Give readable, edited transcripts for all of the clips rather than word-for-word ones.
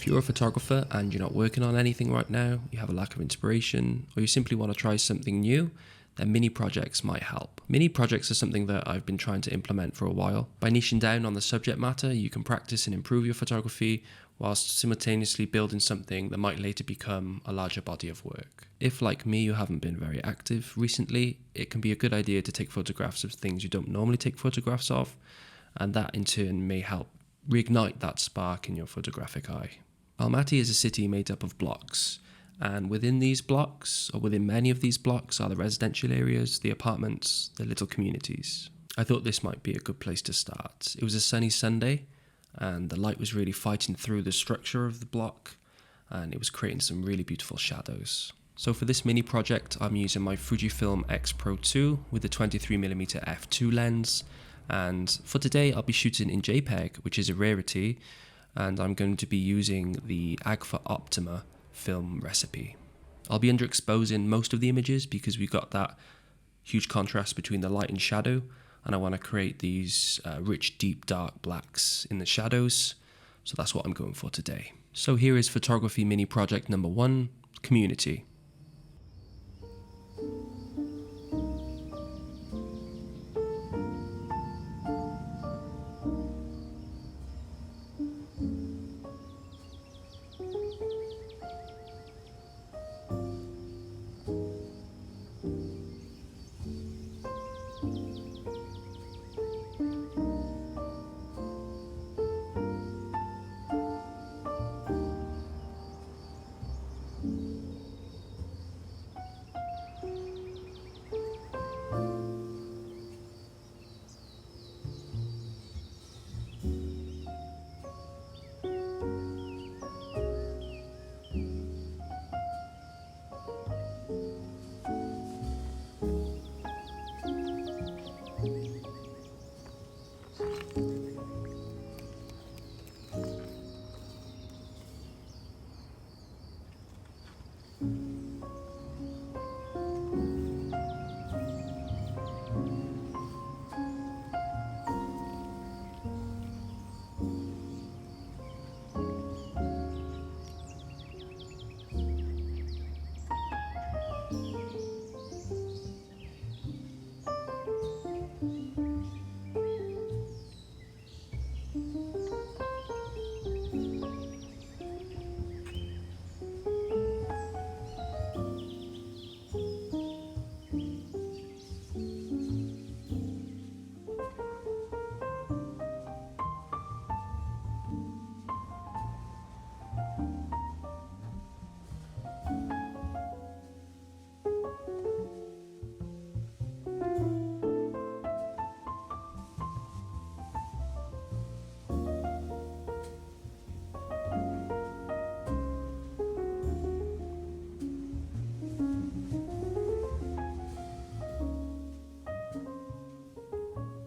you're a photographer and you're not working on anything right now, you have a lack of inspiration, or you simply want to try something new, then mini projects might help. Mini projects are something that I've been trying to implement for a while. By niching down on the subject matter, you can practice and improve your photography whilst simultaneously building something that might later become a larger body of work. If, like me, you haven't been very active recently, it can be a good idea to take photographs of things you don't normally take photographs of, and that in turn may help reignite that spark in your photographic eye. Almaty is a city made up of blocks, and within these blocks, or within many of these blocks, are the residential areas, the apartments, the little communities. I thought this might be a good place to start. It was a sunny Sunday, and the light was really fighting through the structure of the block, and it was creating some really beautiful shadows. So for this mini project, I'm using my Fujifilm X Pro 2 with the 23mm f2 lens, and for today I'll be shooting in JPEG, which is a rarity, and I'm going to be using the Agfa Optima film recipe. I'll be underexposing most of the images because we've got that huge contrast between the light and shadow, and I want to create these rich, deep, dark blacks in the shadows, so that's what I'm going for today. So here is photography mini project number 1, community.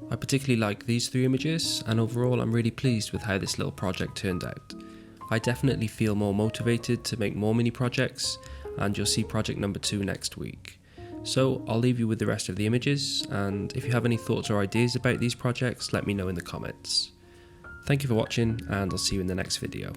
I particularly like these 3 images, and overall I'm really pleased with how this little project turned out. I definitely feel more motivated to make more mini projects, and you'll see project number 2 next week. So I'll leave you with the rest of the images, and if you have any thoughts or ideas about these projects, let me know in the comments. Thank you for watching, and I'll see you in the next video.